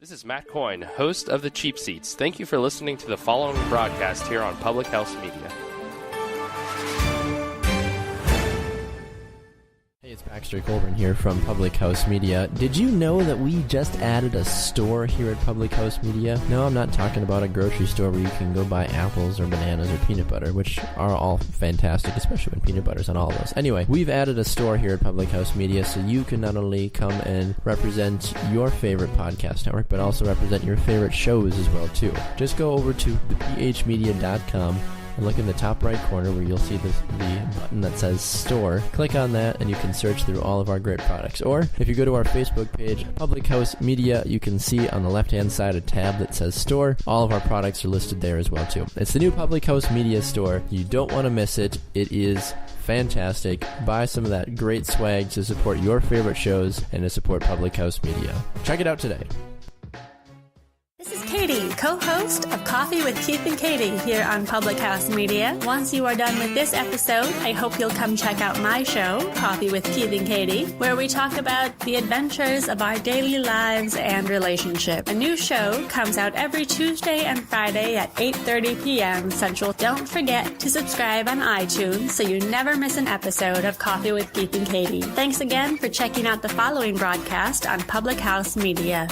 This is Matt Coyne, host of The Cheap Seats. Thank you for listening to the following broadcast here on Public House Media. Hey, it's Baxter Colburn here from Public House Media. Did you know that we just added a store here at Public House Media? No, I'm not talking about a grocery store where you can go buy apples or bananas or peanut butter, which are all fantastic, especially when peanut butter's on all of those. Anyway, we've added a store here at Public House Media so you can not only come and represent your favorite podcast network, but also represent your favorite shows as well, too. Just go over to thephmedia.com and look in the top right corner where you'll see the button that says Store. Click on that and you can search through all of our great products. Or if you go to our Facebook page, Public House Media, you can see on the left-hand side a tab that says Store. All of our products are listed there as well too. It's the new Public House Media store. You don't want to miss it. It is fantastic. Buy some of that great swag to support your favorite shows and to support Public House Media. Check it out today. This is Katie, co-host of Coffee with Keith and Katie here on Public House Media. Once you are done with this episode, I hope you'll come check out my show, Coffee with Keith and Katie, where we talk about the adventures of our daily lives and relationship. A new show comes out every Tuesday and Friday at 8:30 p.m. Central. Don't forget to subscribe on iTunes so you never miss an episode of Coffee with Keith and Katie. Thanks again for checking out the following broadcast on Public House Media.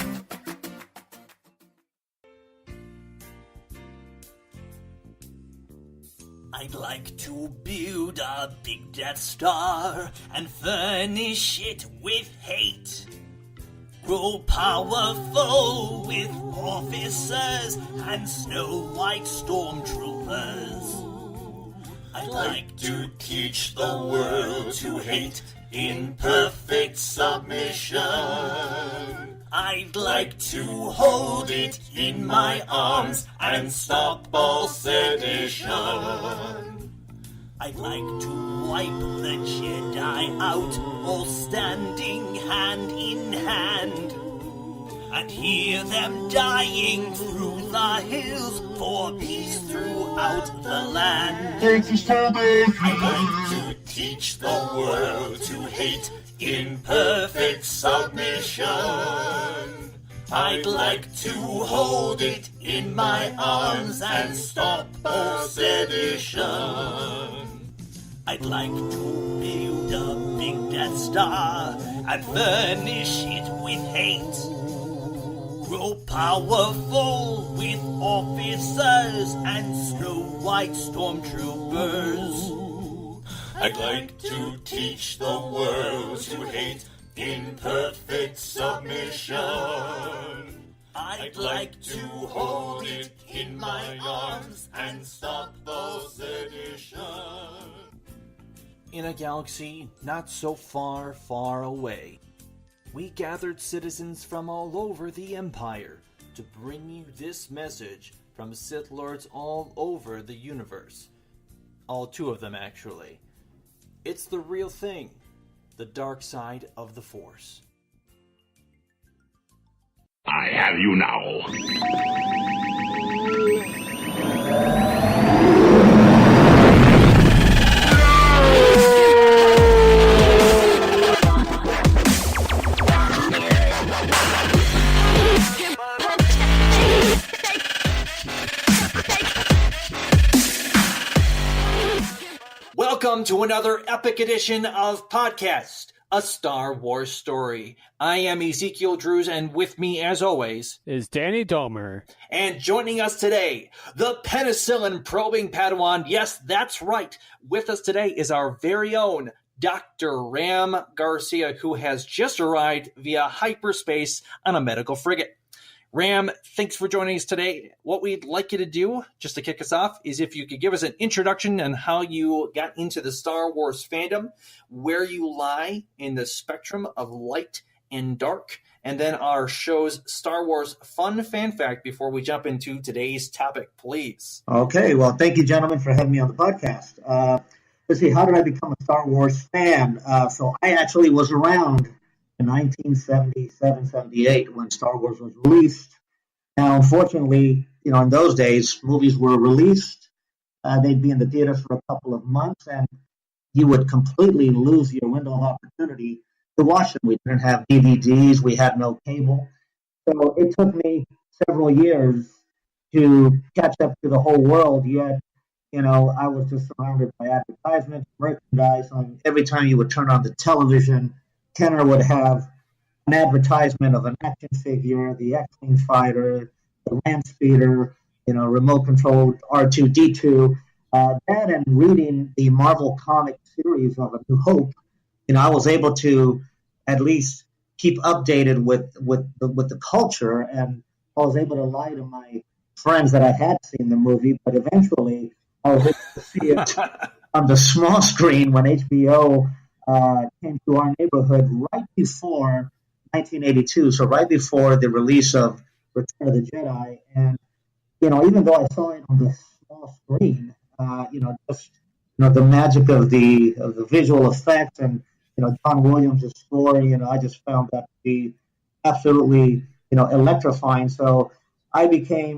I'd like to build a big Death Star and furnish it with hate. Grow powerful with officers and Snow White stormtroopers. I'd like to teach the world to hate in perfect submission. I'd like to hold it in my arms and stop all sedition. I'd like to wipe the Jedi out, all standing hand in hand, and hear them dying through the hills for peace throughout the land. I'd like to teach the world to hate in perfect submission. I'd like to hold it in my arms and stop all sedition. I'd like to build a big Death Star and furnish it with hate. Grow powerful with officers and Snow White stormtroopers. I'd like to teach the world to hate in perfect submission. I'd like to hold it in my arms and stop all sedition. In a galaxy not so far, far away, we gathered citizens from all over the Empire to bring you this message from Sith Lords all over the universe. All two of them, actually. It's the real thing, the dark side of the Force. I have you now. Welcome to another epic edition of Podcast, A Star Wars Story. I am Ezekiel Drews, and with me, as always, is Danny Domer. And joining us today, the penicillin-probing Padawan. Yes, that's right. With us today is our very own Dr. Ram Garcia, who has just arrived via hyperspace on a medical frigate. Ram, thanks for joining us today. What we'd like you to do, just to kick us off, is if you could give us an introduction on how you got into the Star Wars fandom, where you lie in the spectrum of light and dark, and then our show's Star Wars fun fan fact before we jump into today's topic, please. Okay, well, thank you, gentlemen, for having me on the podcast. Let's see, how did I become a Star Wars fan? So I actually was around in 1977, 78 when Star Wars was released. Now, unfortunately, in those days, movies were released. They'd be in the theaters for a couple of months, and you would completely lose your window of opportunity to watch them. We didn't have DVDs. We had no cable. So it took me several years to catch up to the whole world. Yet, I was just surrounded by advertisements, merchandise. Every time you would turn on the television, Kenner would have an advertisement of an action figure, the X-Wing fighter, the land speeder, remote controlled R2D2. That and reading the Marvel comic series of A New Hope, I was able to at least keep updated with the culture, and I was able to lie to my friends that I had seen the movie, but eventually I was able to see it on the small screen when HBO came to our neighborhood right before 1982, so right before the release of Return of the Jedi. And even though I saw it on the small screen, just the magic of the visual effects and John Williams' score, I just found that to be absolutely electrifying. So I became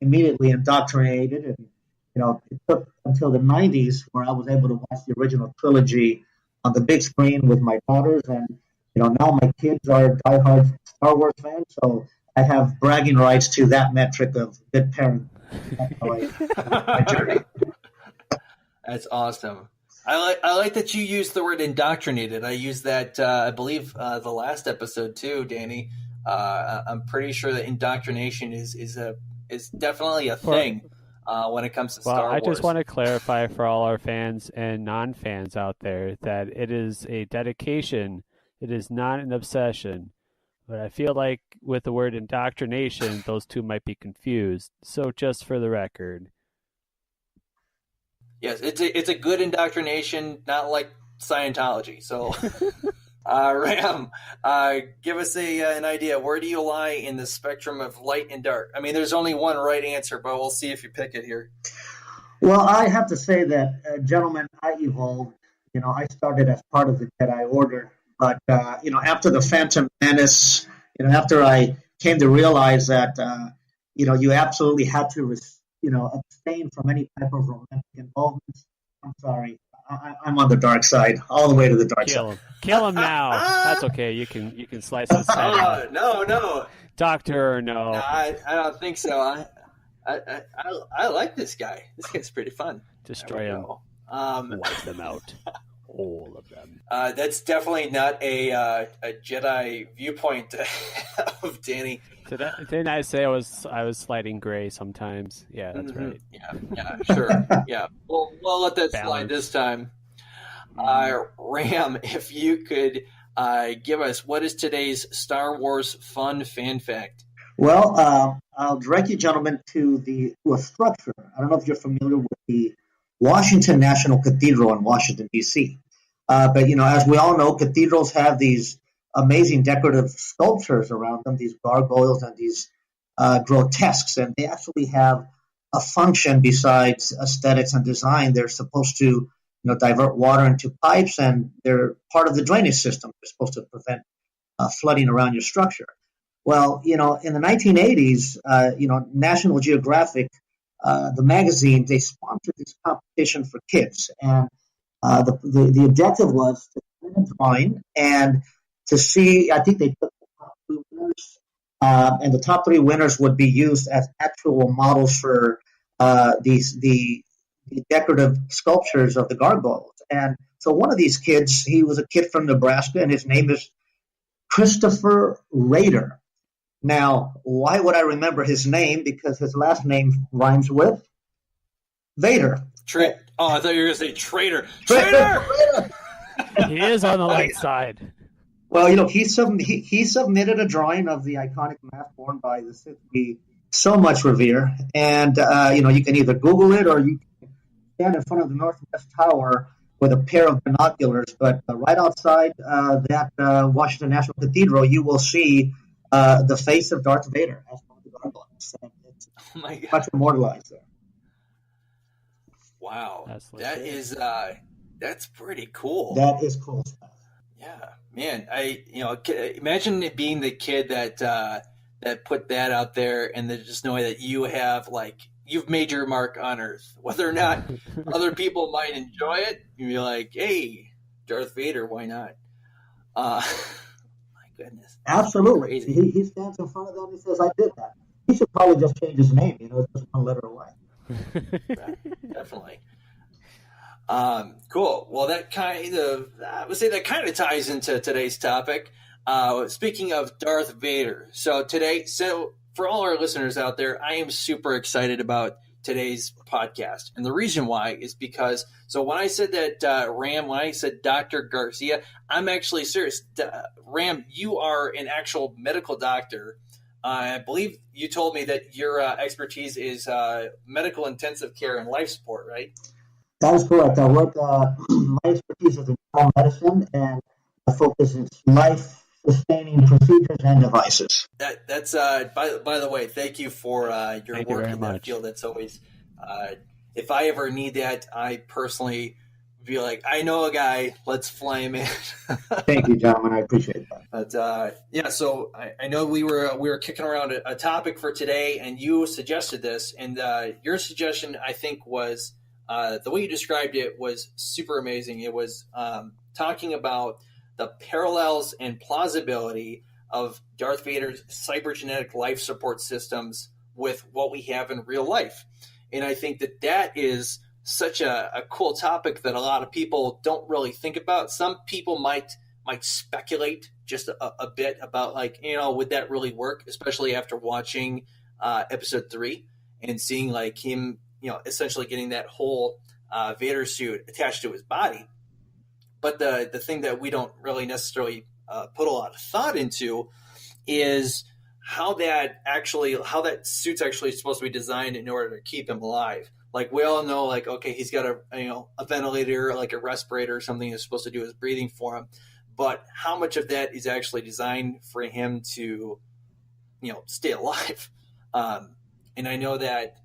immediately indoctrinated, and it took until the 90s where I was able to watch the original trilogy on the big screen with my daughters, and now my kids are diehard Star Wars fans, so I have bragging rights to that metric of good parent. That's my journey. That's awesome. I like that you used the word indoctrinated. I used that, I believe, the last episode too, Danny. I'm pretty sure that indoctrination is definitely a thing when it comes to Star Wars. Well, I just want to clarify for all our fans and non-fans out there that it is a dedication. It is not an obsession. But I feel like with the word indoctrination, those two might be confused. So just for the record. Yes, it's a good indoctrination, not like Scientology. So, Ram, give us an idea. Where do you lie in the spectrum of light and dark? I mean, there's only one right answer, but we'll see if you pick it here. Well, I have to say that, gentlemen, I evolved. I started as part of the Jedi Order, but after the Phantom Menace, after I came to realize that, you absolutely had to abstain from any type of romantic involvement. I'm sorry. I'm on the dark side, all the way to the dark side. Kill him now. That's okay. You can slice his head off. No. Doctor or no. I don't think so. I like this guy. This guy's pretty fun. Destroy him. Wipe them out. All of them. That's definitely not a Jedi viewpoint of Danny. Didn't I say I was sliding gray sometimes? Yeah, that's right. Yeah, sure. Yeah, we'll let that slide this time. Ram, if you could give us, what is today's Star Wars fun fan fact? Well, I'll direct you, gentlemen, to a structure. I don't know if you're familiar with the Washington National Cathedral in Washington, D.C. But, as we all know, cathedrals have these amazing decorative sculptures around them, these gargoyles and these grotesques, and they actually have a function besides aesthetics and design. They're supposed to divert water into pipes, and they're part of the drainage system. They're supposed to prevent flooding around your structure. Well, in the 1980s, National Geographic, the magazine, they sponsored this competition for kids, and the objective was to do a drawing and to see. I think they took the top 3 winners, and the top 3 winners would be used as actual models for the decorative sculptures of the gargoyles. And so one of these kids, he was a kid from Nebraska, and his name is Christopher Rader. Now, why would I remember his name? Because his last name rhymes with Vader. I thought you were going to say traitor. Traitor! He is on the light side. Well, he submitted a drawing of the iconic mask worn by the Sith we so much revere. And, you can either Google it or you can stand in front of the Northwest Tower with a pair of binoculars. But right outside that Washington National Cathedral, you will see the face of Darth Vader as one of the gargoyles. It's much immortalized there. Wow, that's pretty cool. That is cool stuff. Yeah, man. Imagine it being the kid that put that out there, and then just knowing that you've made your mark on Earth. Whether or not other people might enjoy it, you'd be like, "Hey, Darth Vader, why not?" My goodness. Absolutely. Crazy. He stands in front of them and he says, I did that. He should probably just change his name, just one letter away. Definitely. Cool. Well, I would say that kind of ties into today's topic. Speaking of Darth Vader. So for all our listeners out there, I am super excited about today's podcast. And the reason why is because, so when I said that, when I said Dr. Garcia, I'm actually serious. Ram, you are an actual medical doctor. I believe you told me that your expertise is medical intensive care and life support, right? That is correct. I work, my expertise is in internal medicine, and my focus is life-sustaining procedures and devices. That's by the way, thank you for your Thank work you in very that much. field. That's always, if I ever need that, I personally be like, I know a guy, let's fly him in. Thank you, gentlemen. I appreciate that. But yeah, so I know we were kicking around a topic for today, and you suggested this, and your suggestion, I think, was the way you described it was super amazing. It was talking about the parallels and plausibility of Darth Vader's cybergenetic life support systems with what we have in real life. And I think that is such a cool topic that a lot of people don't really think about. Some people might speculate just a bit about, like, would that really work, especially after watching episode 3 and seeing like him, essentially getting that whole Vader suit attached to his body. But the thing that we don't really necessarily put a lot of thought into is how that suit's actually supposed to be designed in order to keep him alive. Like, we all know, like, okay, he's got a ventilator, like a respirator or something that's supposed to do his breathing for him. But how much of that is actually designed for him to, stay alive? And I know that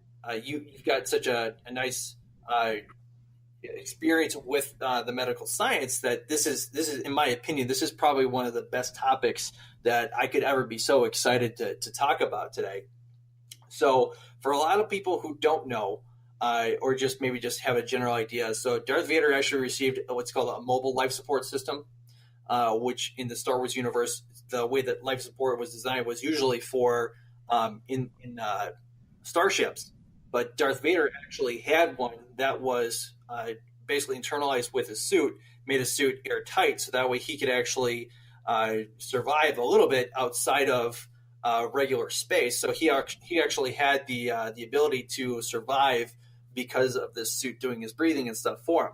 you've got such a nice experience with the medical science that this is, in my opinion, this is probably one of the best topics that I could ever be so excited to talk about today. So for a lot of people who don't know, or just maybe just have a general idea, so Darth Vader actually received what's called a mobile life support system, which in the Star Wars universe, the way that life support was designed was usually for in starships. But Darth Vader actually had one that was basically internalized with his suit, made his suit airtight, so that way he could actually survive a little bit outside of regular space. So he actually had the ability to survive because of this suit doing his breathing and stuff for him,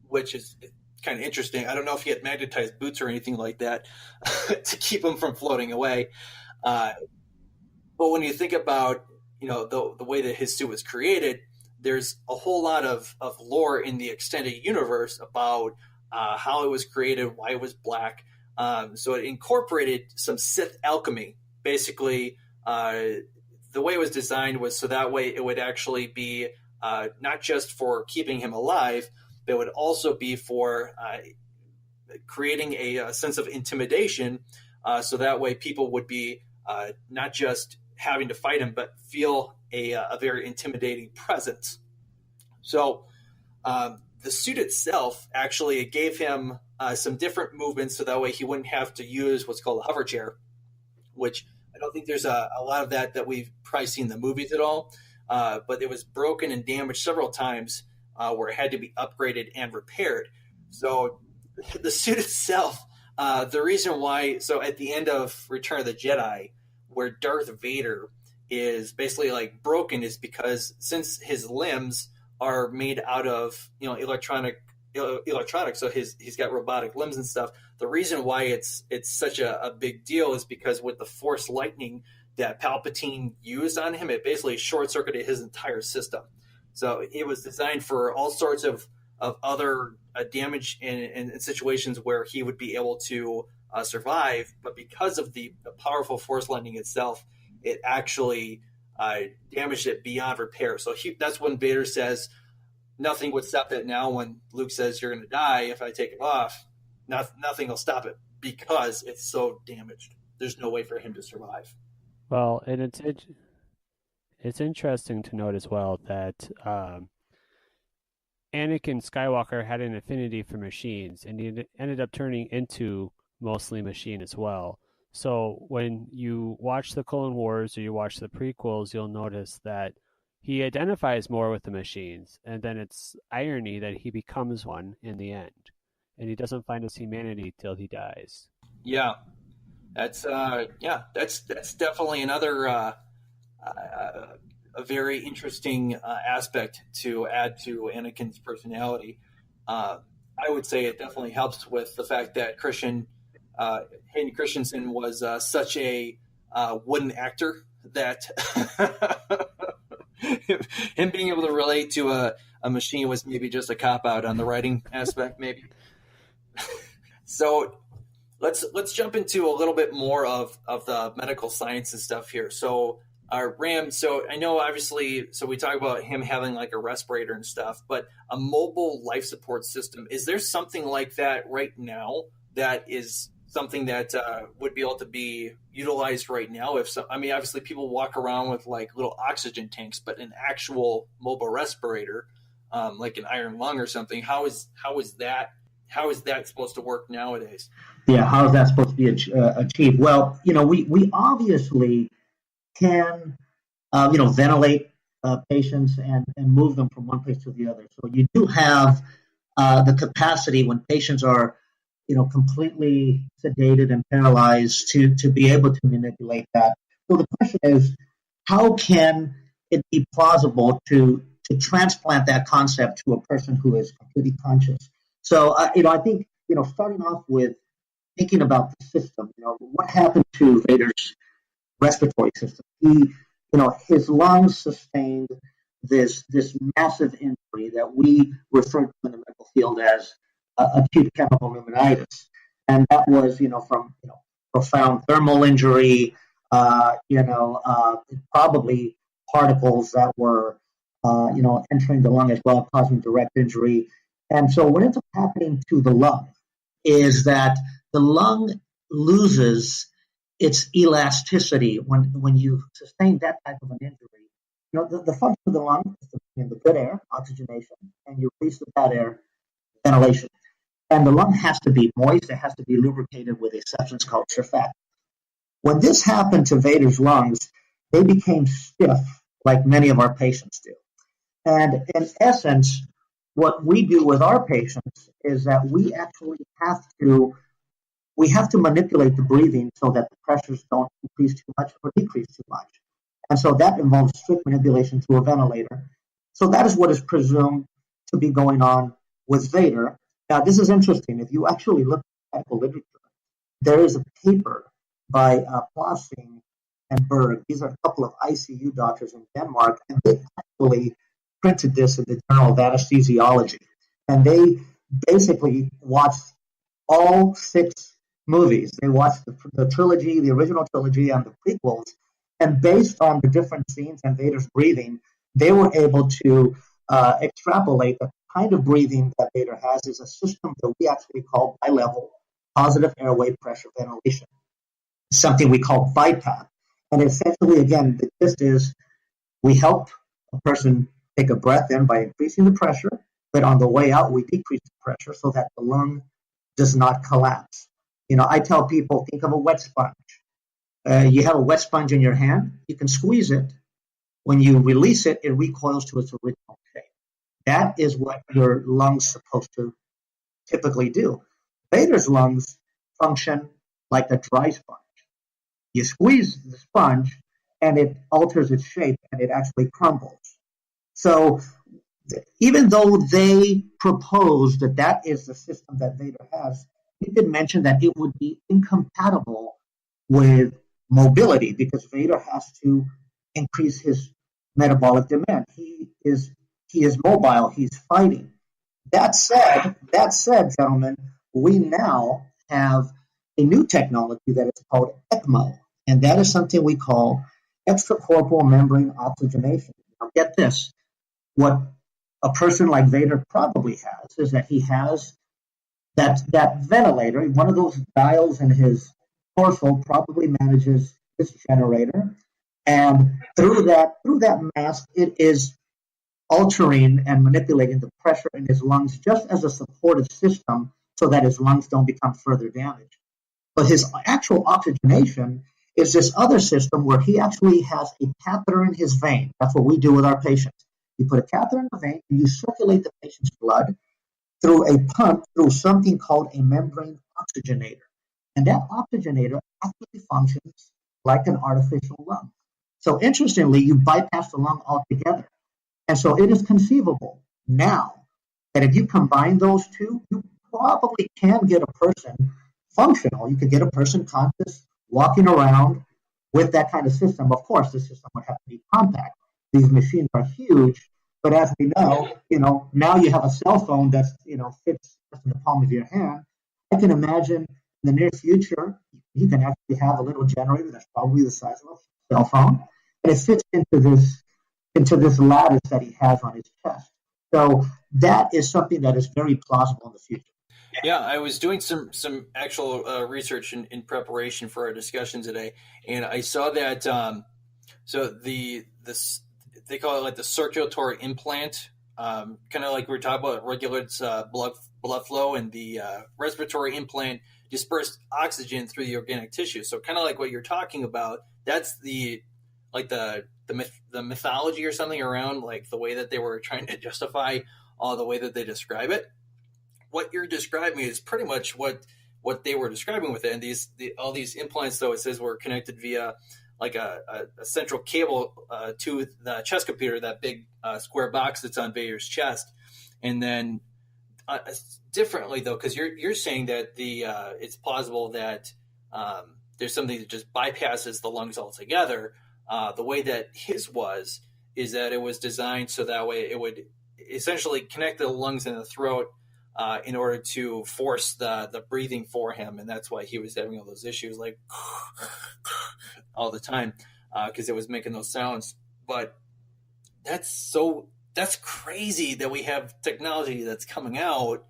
which is kind of interesting. I don't know if he had magnetized boots or anything like that to keep him from floating away. But when you think about the way that his suit was created, there's a whole lot of lore in the extended universe about how it was created, why it was black. So it incorporated some Sith alchemy. Basically, the way it was designed was so that way it would actually be not just for keeping him alive, but it would also be for creating a sense of intimidation. So that way people would be not just having to fight him, but feel a very intimidating presence. So the suit itself actually gave him some different movements, so that way he wouldn't have to use what's called a hover chair, which I don't think there's a lot of that we've probably seen in the movies at all. But it was broken and damaged several times where it had to be upgraded and repaired. So the suit itself, the reason why, so at the end of Return of the Jedi, where Darth Vader is basically like broken, is because since his limbs are made out of electronics, so he's got robotic limbs and stuff. The reason why it's such a big deal is because with the Force lightning that Palpatine used on him, it basically short-circuited his entire system. So it was designed for all sorts of other damage in situations where he would be able to survive, but because of the powerful Force lightning itself, it actually damaged it beyond repair. So that's when Vader says, nothing would stop that now. When Luke says, you're going to die if I take it off, nothing will stop it because it's so damaged. There's no way for him to survive. Well, and it's interesting to note as well that Anakin Skywalker had an affinity for machines, and he ended up turning into mostly machine as well. So when you watch the Clone Wars or you watch the prequels, you'll notice that he identifies more with the machines, and then it's irony that he becomes one in the end, and he doesn't find his humanity till he dies. Yeah, that's definitely another a very interesting aspect to add to Anakin's personality. I would say it definitely helps with the fact that Hayden Christensen was such a wooden actor that him being able to relate to a machine was maybe just a cop out on the writing aspect, maybe. So let's jump into a little bit more of the medical sciences stuff here. So Ram, so I know obviously, so we talk about him having like a respirator and stuff, but a mobile life support system, is there something like that right now that is something that would be able to be utilized right now? I mean, obviously people walk around with like little oxygen tanks, but an actual mobile respirator, like an iron lung or something, how is that supposed to work nowadays? Yeah, how is that supposed to be achieved? Well, we obviously can, ventilate patients and move them from one place to the other. So you do have the capacity when patients are, completely sedated and paralyzed to be able to manipulate that. So the question is, how can it be plausible to transplant that concept to a person who is completely conscious? So, I think, starting off with thinking about the system, what happened to Vader's respiratory system? His lungs sustained this massive injury that we refer to in the medical field as acute chemical pneumonitis, and that was from profound thermal injury, probably particles that were entering the lung as well, causing direct injury. And so what ends up happening to the lung is that the lung loses its elasticity when you sustain that type of an injury. The function of the lung is to bring in the good air, oxygenation, and you release the bad air, ventilation. And the lung has to be moist, it has to be lubricated with a substance called surfactant. When this happened to Vader's lungs, they became stiff, like many of our patients do. And in essence, what we do with our patients is that we actually have to manipulate the breathing so that the pressures don't increase too much or decrease too much. And so that involves strict manipulation through a ventilator. So that is what is presumed to be going on with Vader. Now, this is interesting. If you actually look at medical literature, there is a paper by Plossing and Berg. These are a couple of ICU doctors in Denmark, and they actually printed this in the Journal of Anesthesiology. And they basically watched all 6 movies. They watched the trilogy, the original trilogy, and the prequels. And based on the different scenes and Vader's breathing, they were able to extrapolate the kind of breathing that Vader has is a system that we actually call bilevel positive airway pressure ventilation, something we call BiPAP. And essentially, again, the gist is we help a person take a breath in by increasing the pressure, but on the way out, we decrease the pressure so that the lung does not collapse. I tell people, think of a wet sponge. You have a wet sponge in your hand, you can squeeze it. When you release it, it recoils to its original shape. That is what your lungs are supposed to typically do. Vader's lungs function like a dry sponge. You squeeze the sponge, and it alters its shape, and it actually crumbles. So even though they proposed that is the system that Vader has, he did mention that it would be incompatible with mobility because Vader has to increase his metabolic demand. He is mobile. He's fighting. That said, gentlemen, we now have a new technology that is called ECMO, and that is something we call extracorporeal membrane oxygenation. Now, get this: what a person like Vader probably has is that he has that ventilator. One of those dials in his torso probably manages this generator, and through that mask, it is altering and manipulating the pressure in his lungs just as a supportive system so that his lungs don't become further damaged. But his actual oxygenation is this other system where he actually has a catheter in his vein. That's what we do with our patients. You put a catheter in the vein and you circulate the patient's blood through a pump through something called a membrane oxygenator. And that oxygenator actually functions like an artificial lung. So interestingly, you bypass the lung altogether. And so it is conceivable now that if you combine those two, you probably can get a person functional. You could get a person conscious, walking around with that kind of system. Of course, the system would have to be compact. These machines are huge, but as we know, now you have a cell phone that's, fits in the palm of your hand. I can imagine in the near future, you can actually have a little generator that's probably the size of a cell phone, and it fits into this lattice that he has on his chest. So that is something that is very plausible in the future. Yeah, I was doing some actual research in preparation for our discussion today, and I saw that so they call it like the circulatory implant, kind of like we were talking about, regulates blood flow, and the respiratory implant dispersed oxygen through the organic tissue. So kind of like what you're talking about. That's the mythology or something around like the way that they were trying to justify the way that they describe it. What you're describing is pretty much what they were describing with it. And all these implants, though, it says were connected via like a central cable to the chest computer, that big square box that's on Vader's chest. And then differently, though, because you're saying that it's plausible that there's something that just bypasses the lungs altogether. The way that his is that it was designed so that way it would essentially connect the lungs and the throat in order to force the breathing for him. And that's why he was having all those issues, like all the time, because it was making those sounds. But that's crazy that we have technology that's coming out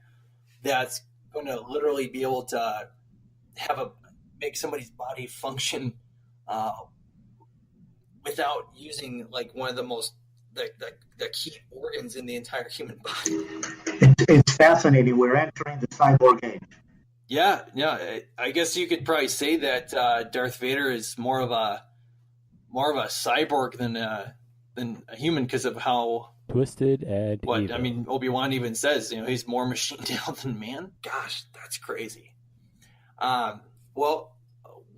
that's going to literally be able to make somebody's body function without using like one of the most the key organs in the entire human body. It's fascinating. We're entering the cyborg age. Yeah. I guess you could probably say that Darth Vader is more of a cyborg than a human because of how twisted and evil. I mean, Obi-Wan even says, he's more machine down than man. Gosh, that's crazy. Well,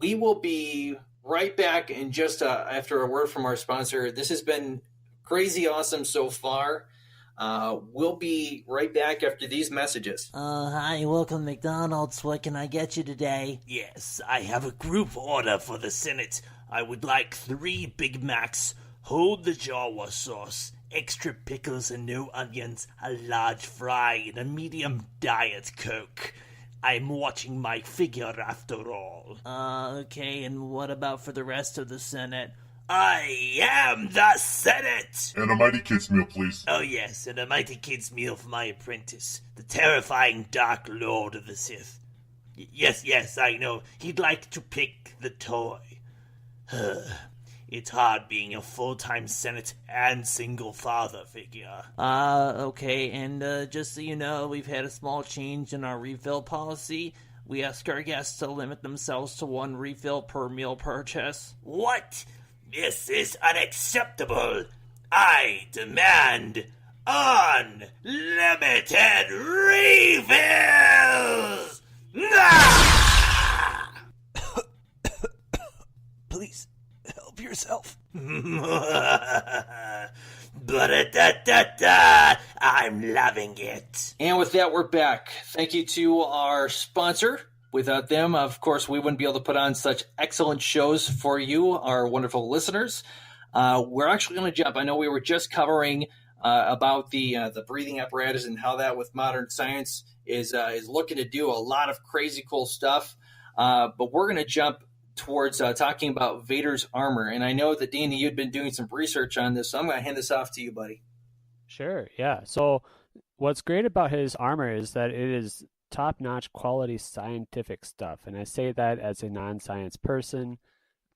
we will be right back in just after a word from our sponsor. This has been crazy awesome so far. We'll be right back after these messages. Hi, welcome to McDonald's. What can I get you today? Yes, I have a group order for the Senate. I would like 3 Big Macs, hold the Jawa sauce, extra pickles and no onions, a large fry, and a medium diet Coke. I'm watching my figure after all. Okay, and what about for the rest of the Senate? I am the Senate! And a Mighty Kids meal, please. Oh yes, and a Mighty Kids meal for my apprentice, the terrifying Dark Lord of the Sith. Yes, I know. He'd like to pick the toy. It's hard being a full-time Senate and single father figure. Okay, and just so you know, we've had a small change in our refill policy. We ask our guests to limit themselves to 1 refill per meal purchase. What? This is unacceptable. I demand unlimited refills! Please, help yourself. I'm loving it. And with that, we're back. Thank you to our sponsor. Without them, of course, we wouldn't be able to put on such excellent shows for you, our wonderful listeners. We're actually going to jump. I know we were just covering about the breathing apparatus and how that with modern science is looking to do a lot of crazy cool stuff. But we're going to jump towards talking about Vader's armor. And I know that, Danny, you'd been doing some research on this, so I'm going to hand this off to you, buddy. Sure, yeah. So what's great about his armor is that it is top-notch quality scientific stuff. And I say that as a non-science person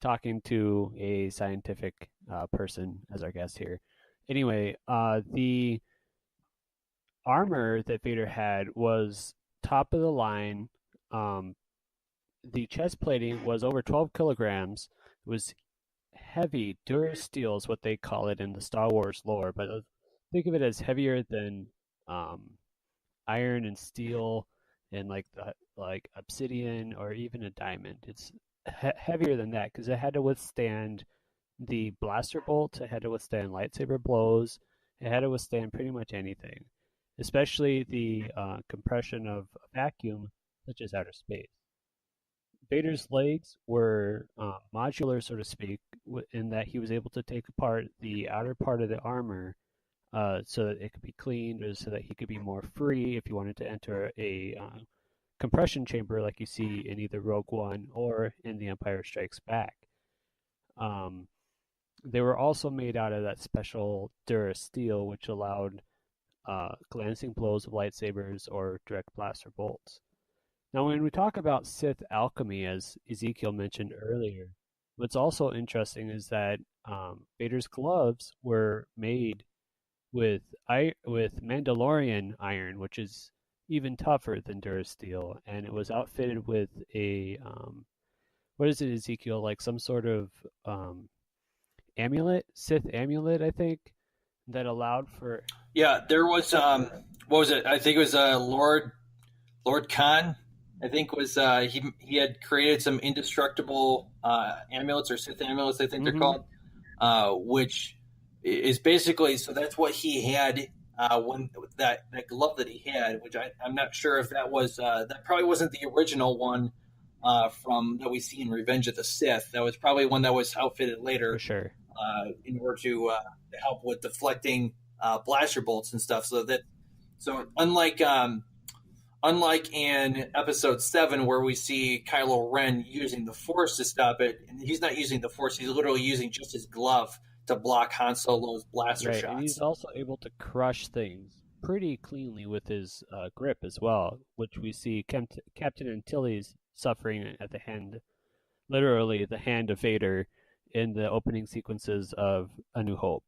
talking to a scientific person as our guest here. Anyway, the armor that Vader had was top of the line, the chest plating was over 12 kilograms. It was heavy. Durasteel is what they call it in the Star Wars lore, but think of it as heavier than iron and steel and like obsidian or even a diamond. It's heavier than that because it had to withstand the blaster bolt, it had to withstand lightsaber blows, it had to withstand pretty much anything, especially the compression of a vacuum such as outer space. Vader's legs were modular, so to speak, in that he was able to take apart the outer part of the armor so that it could be cleaned, or so that he could be more free if he wanted to enter a compression chamber like you see in either Rogue One or in The Empire Strikes Back. They were also made out of that special Durasteel, which allowed glancing blows of lightsabers or direct blaster bolts. Now, when we talk about Sith alchemy, as Ezekiel mentioned earlier, what's also interesting is that Vader's gloves were made with Mandalorian iron, which is even tougher than Durasteel, and it was outfitted with a what is it, Ezekiel? Like some sort of amulet, Sith amulet, I think, that allowed for. Yeah, there was what was it? I think it was Lord Khan. I think was he had created some indestructible amulets or Sith amulets, I think they're called, which is basically, so that's what he had when that glove that he had, which I'm not sure if that was that probably wasn't the original one from that we see in Revenge of the Sith. That was probably one that was outfitted later, for sure, in order to help with deflecting blaster bolts and stuff. So unlike in Episode 7, where we see Kylo Ren using the Force to stop it, and he's not using the Force; he's literally using just his glove to block Han Solo's blaster shots. And he's also able to crush things pretty cleanly with his grip as well, which we see Captain Antilles suffering at the hand, literally the hand of Vader, in the opening sequences of A New Hope.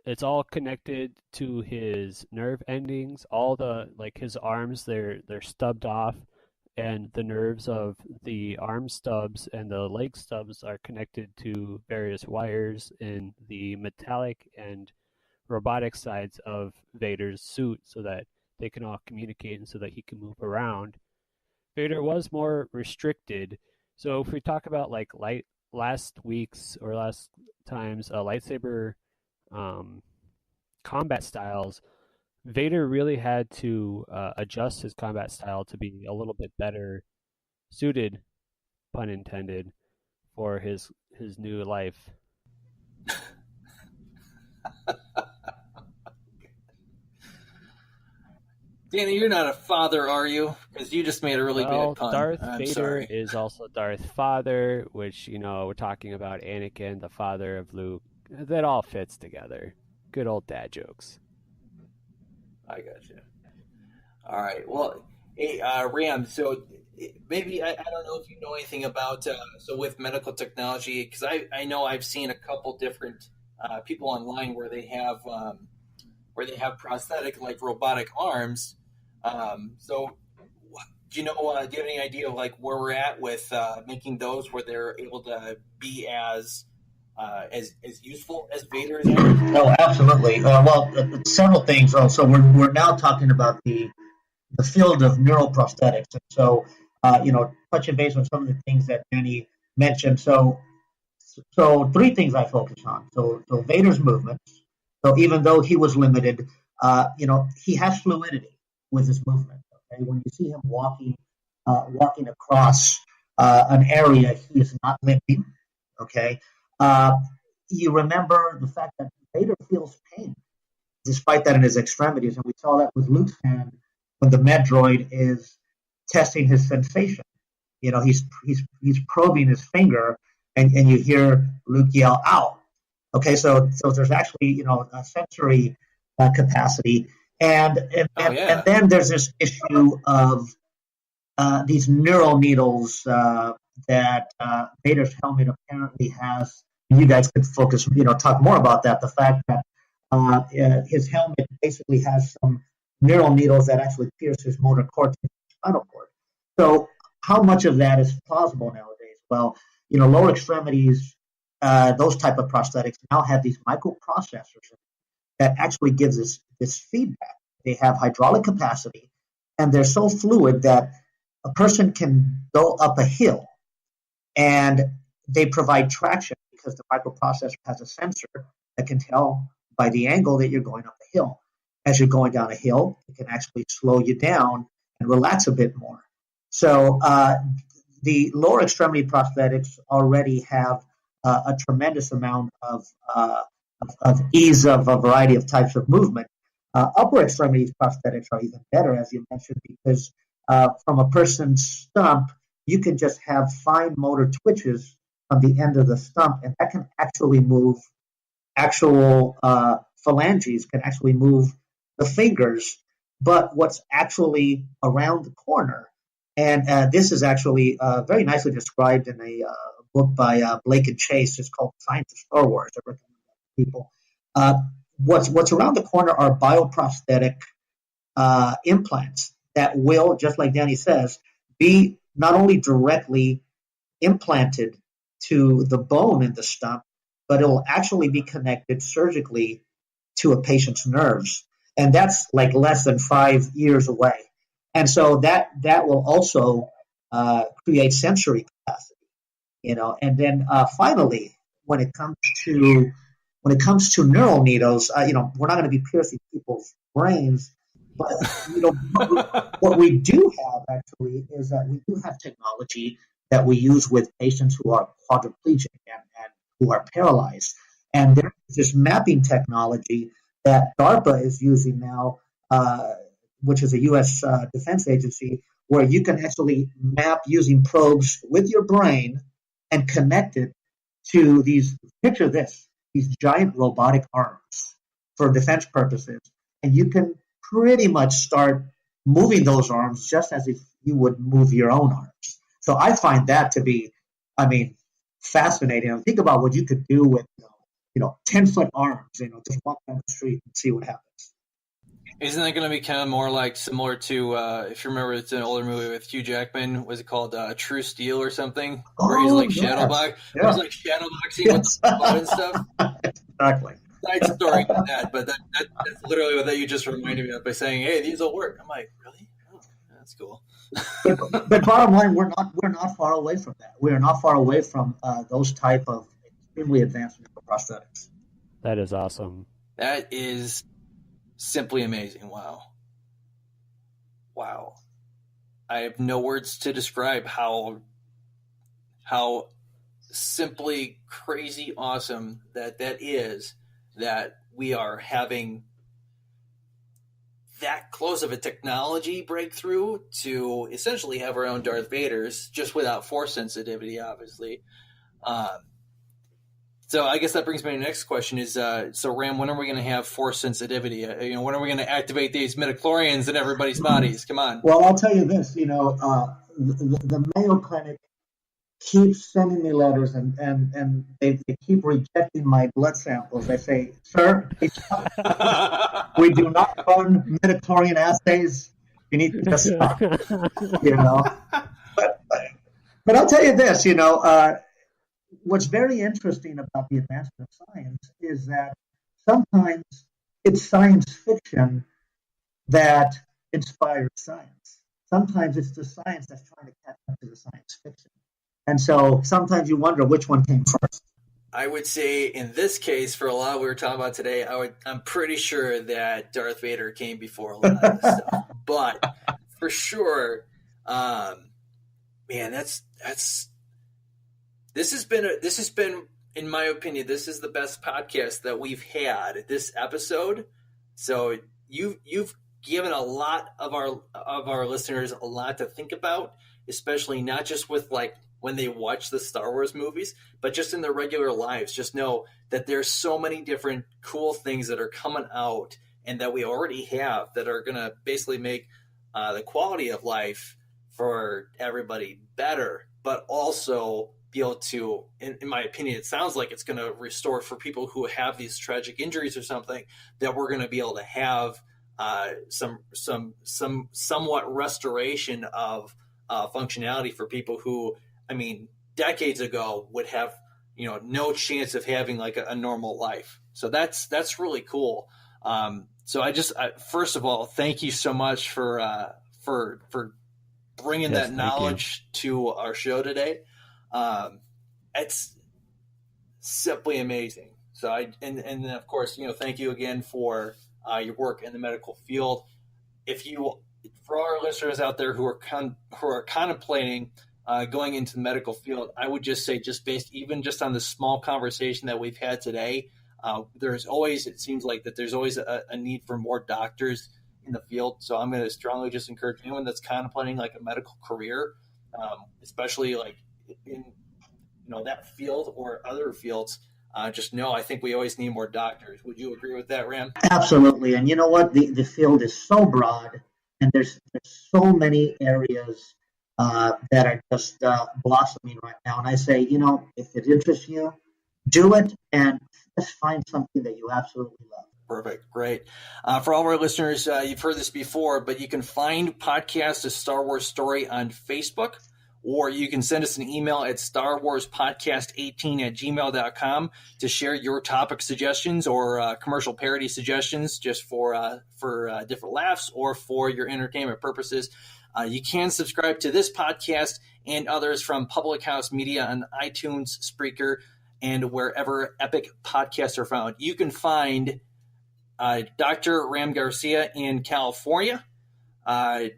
It's all connected to his nerve endings. All the his arms, they're stubbed off, and the nerves of the arm stubs and the leg stubs are connected to various wires in the metallic and robotic sides of Vader's suit, so that they can all communicate and so that he can move around. Vader was more restricted. So if we talk about last time's lightsaber combat styles, Vader really had to adjust his combat style to be a little bit better suited, pun intended, for his new life. Danny, you're not a father, are you? Because you just made a really bad pun. Darth Vader is also Darth Father, which, we're talking about Anakin, the father of Luke. That all fits together. Good old dad jokes. I gotcha. All right. Well, hey, Ram, so maybe, I don't know if you know anything about, so with medical technology, because I know I've seen a couple different people online where they have prosthetic, robotic arms. So do you have any idea of where we're at with making those where they're able to be as useful as Vader is? No, absolutely. Several things. So we're now talking about the field of neuroprosthetics. And so, touching base on some of the things that Danny mentioned. So three things I focus on. So Vader's movements. So even though he was limited, he has fluidity with his movement. Okay, when you see him walking across an area, he is not limping. Okay, you remember the fact that Vader feels pain, despite that in his extremities, and we saw that with Luke's hand when the Medroid is testing his sensation. He's probing his finger, and you hear Luke yell, "Ow!" Okay, so there's actually a sensory capacity, and then there's this issue of these neural needles that Vader's helmet apparently has. You guys could talk more about that. The fact that his helmet basically has some neural needles that actually pierce his motor cortex and spinal cord. So how much of that is plausible nowadays? Well, lower extremities, those type of prosthetics now have these microprocessors that actually gives us this feedback. They have hydraulic capacity, and they're so fluid that a person can go up a hill, and they provide traction because the microprocessor has a sensor that can tell by the angle that you're going up a hill. As you're going down a hill, it can actually slow you down and relax a bit more. So the lower extremity prosthetics already have a tremendous amount of ease of a variety of types of movement. Upper extremity prosthetics are even better, as you mentioned, because from a person's stump, you can just have fine motor twitches on the end of the stump, and that can actually move actual phalanges, can actually move the fingers. But what's actually around the corner, and this is actually very nicely described in a book by Blake and Chase. It's called Science of Star Wars. I recommend that to people. What's around the corner are bioprosthetic implants that will, just like Danny says, be not only directly implanted to the bone in the stump, but it will actually be connected surgically to a patient's nerves. And that's like less than 5 years away. And so that will also create sensory capacity, And then finally, when it comes to neural needles, we're not going to be piercing people's brains, but what we do have actually is that we do have technology that we use with patients who are quadriplegic and who are paralyzed. And there's this mapping technology that DARPA is using now, which is a U.S. defense agency, where you can actually map using probes with your brain and connect it to these giant robotic arms for defense purposes. And you can pretty much start moving those arms just as if you would move your own arms. So I find that to be, fascinating. And think about what you could do with, 10-foot arms, just walk down the street and see what happens. Isn't that going to be kind of more like similar to, if you remember, it's an older movie with Hugh Jackman, was it called True Steel or something? Where he's like shadowboxing with the bow and stuff. Exactly. Side story to that, but that's literally what you just reminded me of by saying, "Hey, these will work." I'm like, really? Oh, that's cool. but bottom line, we're not far away from that. We are not far away from those type of extremely advanced prosthetics. That is awesome. That is simply amazing. Wow. I have no words to describe how simply crazy awesome that is, that we are having that close of a technology breakthrough to essentially have our own Darth Vaders, just without force sensitivity, obviously. So I guess that brings me to the next question is, so Ram, when are we going to have force sensitivity? When are we going to activate these midichlorians in everybody's bodies? Come on. Well, I'll tell you this, the Mayo Clinic keeps sending me letters and they keep rejecting my blood samples. They say, sir, we do not run midichlorian assays. You need to just stop. But I'll tell you this, what's very interesting about the advancement of science is that sometimes it's science fiction that inspires science. Sometimes it's the science that's trying to catch up to the science fiction. And so sometimes you wonder which one came first. I would say in this case, for a lot of what we were talking about today, I'm pretty sure that Darth Vader came before a lot of this stuff. But for sure, man, this has been, in my opinion, this is the best podcast that we've had this episode. So you've given a lot of our listeners a lot to think about, especially not just with like when they watch the Star Wars movies, but just in their regular lives. Just know that there's so many different cool things that are coming out and that we already have that are going to basically make the quality of life for everybody better, but also be able to, in my opinion, it sounds like it's going to restore for people who have these tragic injuries or something, that we're going to be able to have some somewhat restoration of functionality for people who, I mean, decades ago would have, no chance of having like a normal life. So that's really cool. So first of all, thank you so much for bringing that knowledge to our show today. It's simply amazing. So and then of course, thank you again for your work in the medical field. For our listeners out there who are contemplating going into the medical field, I would just say, even on the small conversation that we've had today, it seems like that there's always a need for more doctors in the field. So I'm going to strongly just encourage anyone that's contemplating like a medical career, especially like in that field or other fields. Just know, I think we always need more doctors. Would you agree with that, Ram? Absolutely. And you know what? The field is so broad, and there's so many areas that are just blossoming right now. And I say, if it interests you, do it, and just find something that you absolutely love. Perfect. Great. For all of our listeners, you've heard this before, but you can find Podcast A Star Wars Story on Facebook, or you can send us an email at starwarspodcast18@gmail.com to share your topic suggestions or commercial parody suggestions, just for different laughs or for your entertainment purposes. You can subscribe to this podcast and others from Public House Media on iTunes, Spreaker, and wherever epic podcasts are found. You can find Dr. Ram Garcia in California. I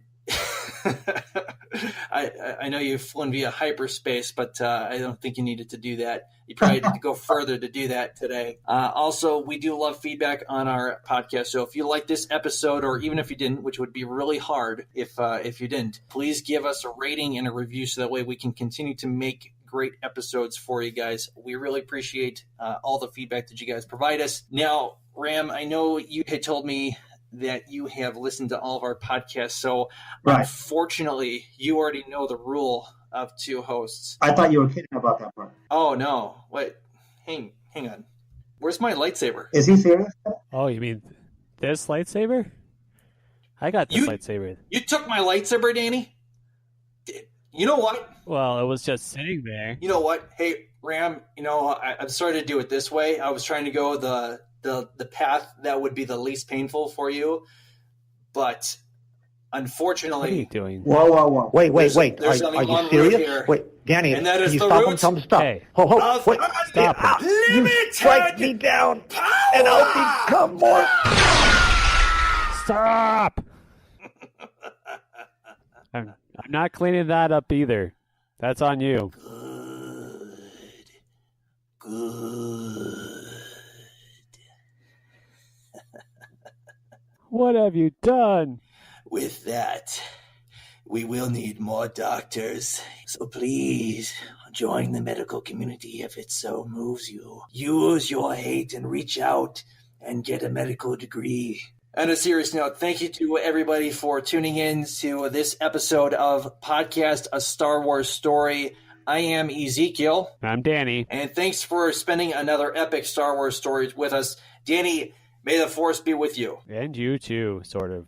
know you've flown via hyperspace, but I don't think you needed to do that. You probably need to go further to do that today. Also, we do love feedback on our podcast. So if you like this episode, or even if you didn't, which would be really hard if you didn't, please give us a rating and a review so that way we can continue to make great episodes for you guys. We really appreciate all the feedback that you guys provide us. Now, Ram, I know you had told me that you have listened to all of our podcasts. So Unfortunately, you already know the rule of two hosts. I thought you were kidding about that part. Oh, no. Wait, hang on. Where's my lightsaber? Is he serious? Oh, you mean this lightsaber? I got this lightsaber. You took my lightsaber, Danny? You know what? Well, it was just sitting there. You know what? Hey, Ram, I'm sorry to do it this way. I was trying to go the path that would be the least painful for you, but unfortunately, what are you doing? Whoa! Wait! There's are you serious? Here, wait, Danny, and that is can you the stop root him? Tell him to stop. Hey. Wait! Stop it! You strike me down, and I'll become more. Stop! I'm not cleaning that up either. That's on you. Good. What have you done? With that, we will need more doctors. So please, join the medical community if it so moves you. Use your hate and reach out and get a medical degree. On a serious note, thank you to everybody for tuning in to this episode of Podcast A Star Wars Story. I am Ezekiel. I'm Danny. And thanks for spending another epic Star Wars story with us. Danny, may the Force be with you. And you too, sort of.